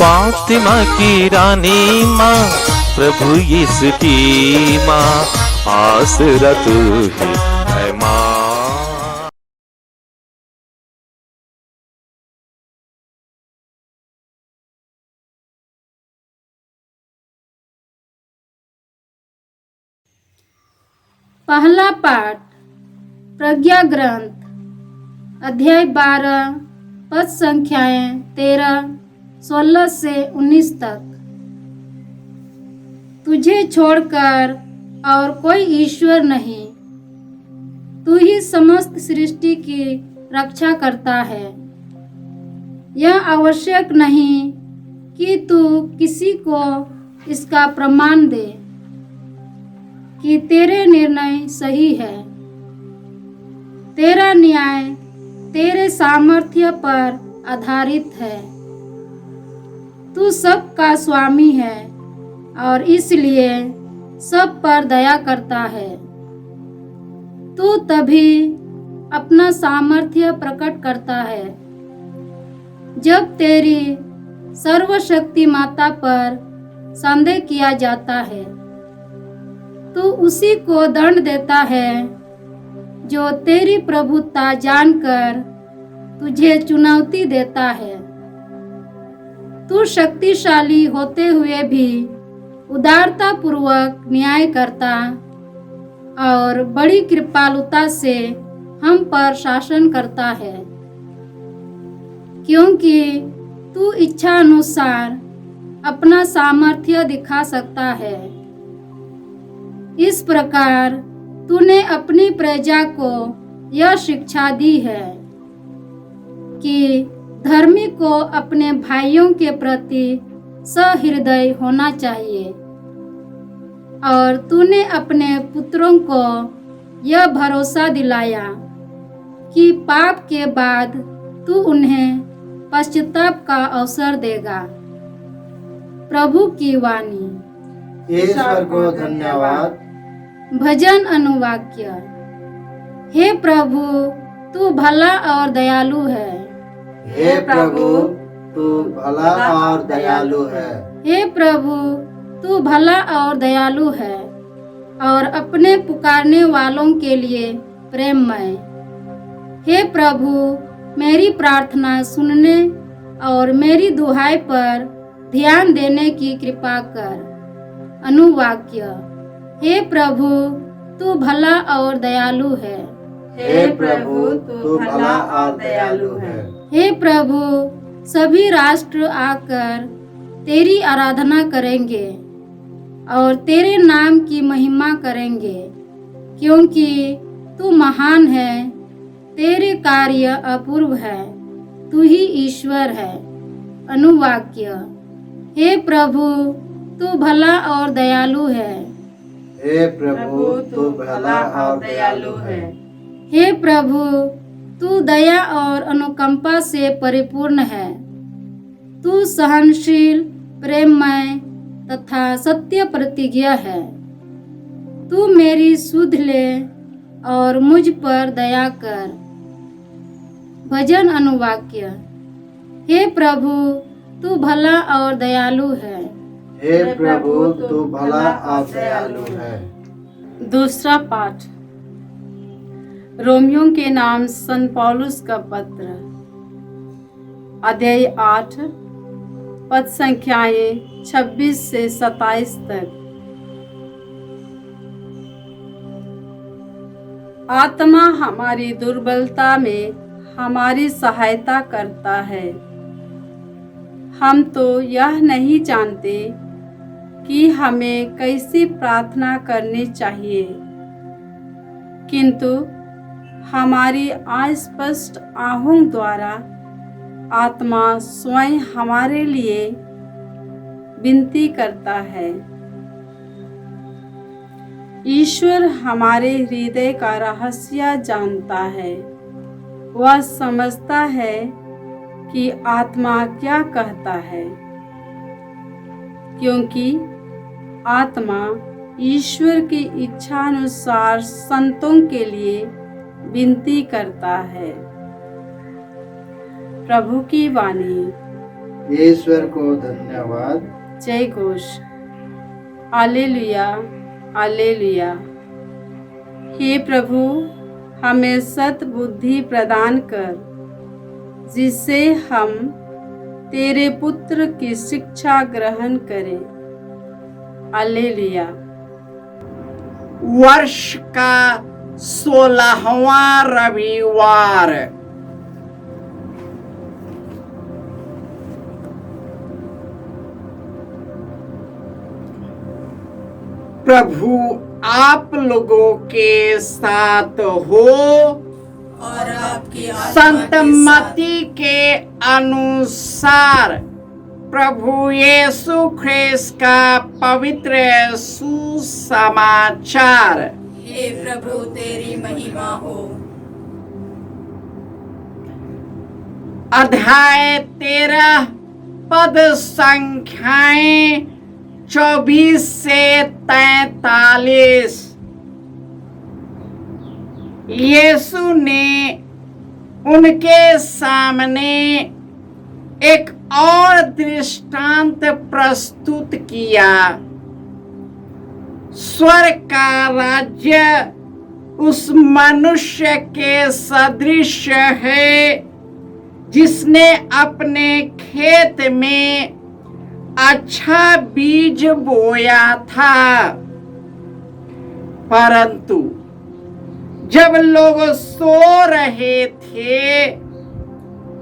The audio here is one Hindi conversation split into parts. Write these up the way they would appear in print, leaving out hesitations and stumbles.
फातिमा की रानी माँ, प्रभु यीशु की माँ, आसरा तू ही है माँ। पहला पाठ प्रज्ञा ग्रंथ अध्याय 12 पद संख्याएं 13, 16 से 19 तक। तुझे छोड़कर और कोई ईश्वर नहीं, तू ही समस्त सृष्टि की रक्षा करता है। यह आवश्यक नहीं कि तू किसी को इसका प्रमाण दे कि तेरे निर्णय सही है। तेरा न्याय तेरे सामर्थ्य पर आधारित है। तू सबका स्वामी है और इसलिए सब पर दया करता है। तू तभी अपना सामर्थ्य प्रकट करता है जब तेरी सर्वशक्ति माता पर संदेह किया जाता है। तू उसी को दंड देता है जो तेरी प्रभुता जानकर तुझे चुनौती देता है। तू शक्तिशाली होते हुए भी उदारता पूर्वक न्याय करता और बड़ी कृपालुता से हम पर शासन करता है, क्योंकि तू इच्छा अनुसार अपना सामर्थ्य दिखा सकता है। इस प्रकार तूने अपनी प्रजा को यह शिक्षा दी है कि धर्मी को अपने भाइयों के प्रति सहृदय होना चाहिए, और तूने अपने पुत्रों को यह भरोसा दिलाया कि पाप के बाद तू उन्हें पश्चाताप का अवसर देगा। प्रभु की वाणी। ईश्वर को धन्यवाद। भजन अनुवाक्य। हे प्रभु, तू भला और दयालु है। हे प्रभु, तू भला और दयालु है। हे प्रभु, तू भला और दयालु है और अपने पुकारने वालों के लिए प्रेममय। हे प्रभु, मेरी प्रार्थना सुनने और मेरी दुहाई पर ध्यान देने की कृपा कर। अनुवाक्य। हे प्रभु, तू भला और दयालु है। हे प्रभु, तू भला और दयालु है। हे प्रभु, सभी राष्ट्र आकर तेरी आराधना करेंगे और तेरे नाम की महिमा करेंगे, क्योंकि तू महान है, तेरे कार्य अपूर्व है, तू ही ईश्वर है। अनुवाक्य। हे प्रभु, तू भला और दयालु है। हे प्रभु, तू भला और दयालु है। हे प्रभु, तू दया और अनुकंपा से परिपूर्ण है। तू सहनशील, प्रेममय तथा सत्य प्रतिज्ञ है। तू मेरी सुध ले और मुझ पर दया कर। भजन अनुवाक्य। हे प्रभु, तू भला और दयालु है। हे प्रभु, तू भला और दयालु है। दूसरा पाठ रोमियों के नाम संत पौलुस का पत्र अध्याय 8 पद संख्याएं 26 से 27 तक। आत्मा हमारी दुर्बलता में हमारी सहायता करता है। हम तो यह नहीं जानते कि हमें कैसी प्रार्थना करनी चाहिए, किंतु हमारी अस्पष्ट आहों द्वारा आत्मा स्वयं हमारे लिए विनती करता है। ईश्वर हमारे हृदय का रहस्य जानता है। वह समझता है कि आत्मा क्या कहता है, क्योंकि आत्मा ईश्वर की इच्छा अनुसार संतों के लिए विनती करता है। प्रभु की वाणी। ईश्वर को धन्यवाद। जय घोष। Hallelujah, hallelujah. हे प्रभु, हमें सत बुद्धि प्रदान कर, जिससे हम तेरे पुत्र की शिक्षा ग्रहण करें। हालेलुया। वर्ष का 16वां रविवार। प्रभु आप लोगों के साथ हो और आपकी संत मत्ती के अनुसार प्रभु यीशु ख्रिस्त का पवित्र सुसमाचार। हे प्रभु तेरी महिमा हो। अध्याय 13 पद संख्याएं 24 से 43। यीशु ने उनके सामने एक और दृष्टांत प्रस्तुत किया। स्वर्ग का राज्य उस मनुष्य के सदृश है जिसने अपने खेत में अच्छा बीज बोया था, परंतु जब लोग सो रहे थे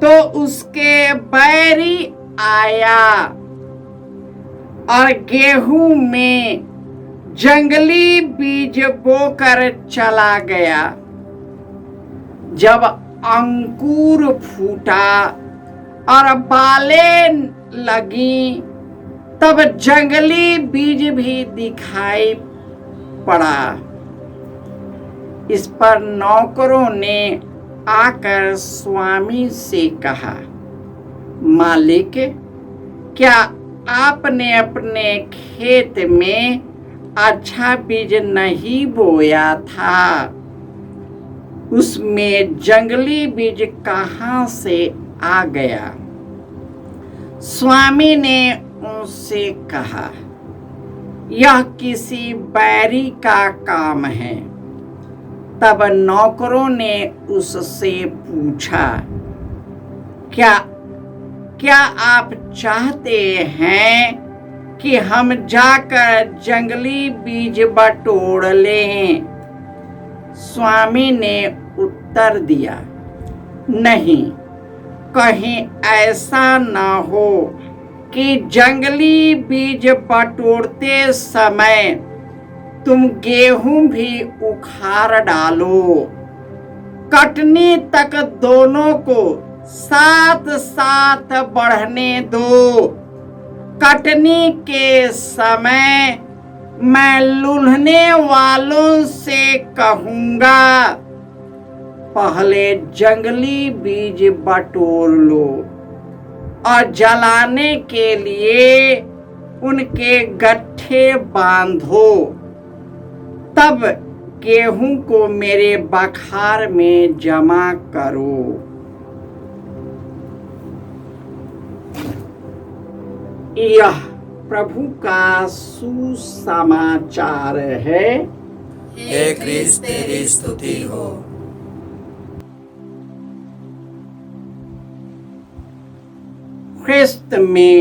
तो उसके बैरी आया और गेहूं में जंगली बीज बोकर चला गया। जब अंकुर फूटा और बालें लगी, तब जंगली बीज भी दिखाई पड़ा। इस पर नौकरों ने आकर स्वामी से कहा, मालिक, क्या आपने अपने खेत में अच्छा बीज नहीं बोया था? उसमें जंगली बीज कहाँ से आ गया? स्वामी ने उनसे कहा, यह किसी बैरी का काम है। तब नौकरों ने उससे पूछा, क्या आप चाहते हैं कि हम जाकर जंगली बीज बटोर लें? स्वामी ने उत्तर दिया, नहीं, कहीं ऐसा न हो कि जंगली बीज बटोरते समय तुम गेहूं भी उखाड़ डालो। कटनी तक दोनों को साथ साथ बढ़ने दो। कटनी के समय मैं लूढ़ने वालों से कहूँगा, पहले जंगली बीज बटोर लो और जलाने के लिए उनके गट्ठे बांधो। तब गेहूं को मेरे बखार में जमा करो। यह प्रभु का सुसमाचार है। हे क्रिस्त तेरी स्तुति हो। ख्रिस्त में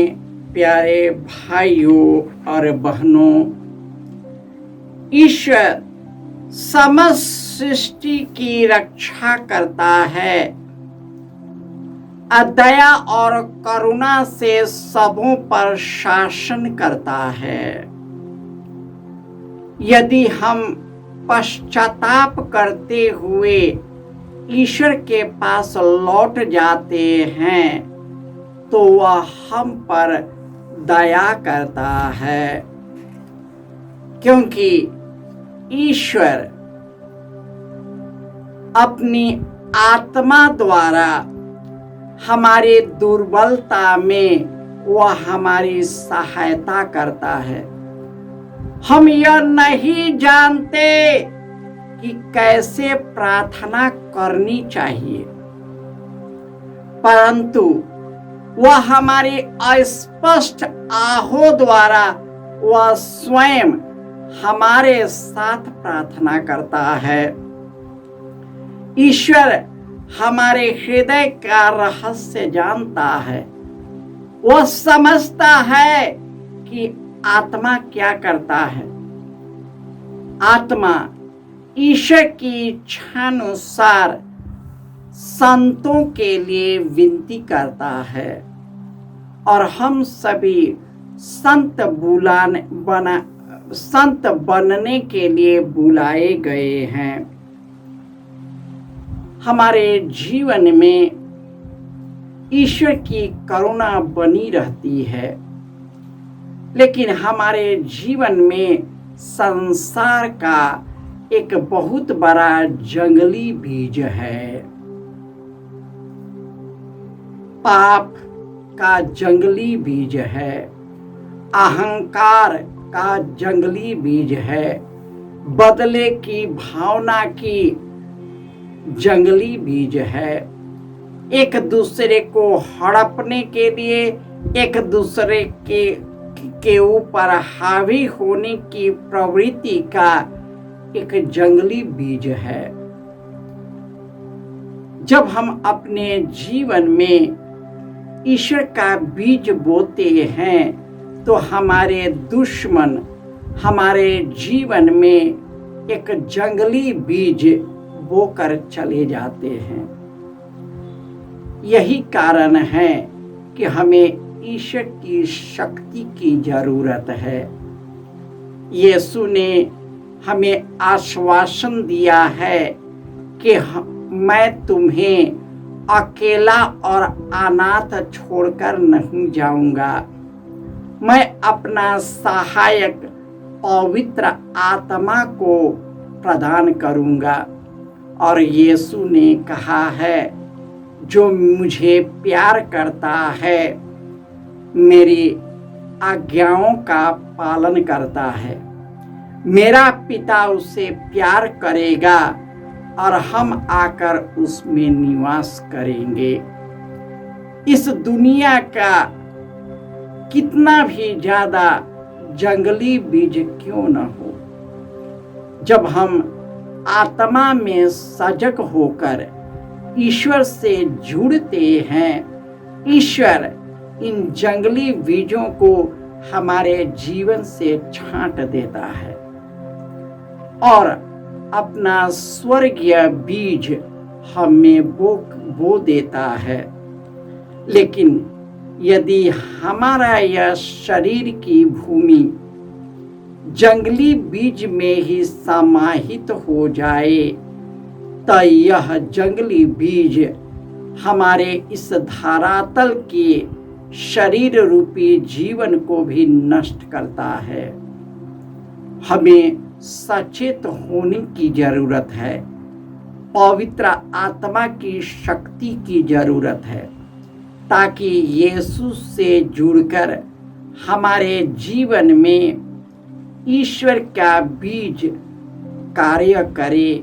प्यारे भाइयों और बहनों, ईश्वर समस्त सृष्टि की रक्षा करता है। दया और करुणा से सबों पर शासन करता है। यदि हम पश्चाताप करते हुए ईश्वर के पास लौट जाते हैं तो वह हम पर दया करता है, क्योंकि ईश्वर अपनी आत्मा द्वारा हमारी दुर्बलता में वह हमारी सहायता करता है। हम यह नहीं जानते कि कैसे प्रार्थना करनी चाहिए, परंतु वह हमारी अस्पष्ट आहो द्वारा वह स्वयं हमारे साथ प्रार्थना करता है। ईश्वर हमारे हृदय का रहस्य जानता है। वह समझता है कि आत्मा क्या करता है। आत्मा ईश्वर की इच्छानुसार संतों के लिए विनती करता है और हम सभी संत बनने के लिए बुलाए गए हैं। हमारे जीवन में ईश्वर की करुणा बनी रहती है, लेकिन हमारे जीवन में संसार का एक बहुत बड़ा जंगली बीज है। पाप का जंगली बीज है, अहंकार का जंगली बीज है, बदले की भावना की जंगली बीज है। एक दूसरे को हड़पने के लिए, एक दूसरे के ऊपर हावी होने की प्रवृत्ति का एक जंगली बीज है। जब हम अपने जीवन में ईश्वर का बीज बोते हैं तो हमारे दुश्मन हमारे जीवन में एक जंगली बीज बोकर चले जाते हैं। यही कारण है कि हमें ईश्वर की शक्ति की जरूरत है। यीशु ने हमें आश्वासन दिया है कि मैं तुम्हें अकेला और अनाथ छोड़कर नहीं जाऊंगा। मैं अपना सहायक पवित्र आत्मा को प्रदान करूंगा। और यीशु ने कहा है, जो मुझे प्यार करता है मेरी आज्ञाओं का पालन करता है। मेरा पिता उसे प्यार करेगा और हम आकर उसमें निवास करेंगे। इस दुनिया का कितना भी ज्यादा जंगली बीज क्यों न हो, जब हम आत्मा में सजग होकर ईश्वर से जुड़ते हैं, ईश्वर इन जंगली बीजों को हमारे जीवन से छांट देता है और अपना स्वर्गीय बीज हमें बो देता है। लेकिन यदि हमारा यह शरीर की भूमि जंगली बीज में ही समाहित हो जाए तो यह जंगली बीज हमारे इस धरातल के शरीर रूपी जीवन को भी नष्ट करता है। हमें सचेत होने की जरूरत है। पवित्र आत्मा की शक्ति की जरूरत है ताकि यीशु से जुड़कर हमारे जीवन में ईश्वर का बीज कार्य करे,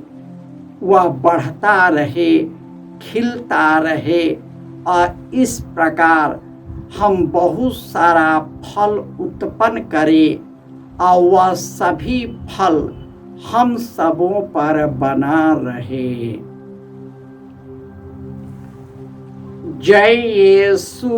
वह बढ़ता रहे, खिलता रहे और इस प्रकार हम बहुत सारा फल उत्पन्न करें और वह सभी फल हम सबों पर बना रहे। जय यीशु।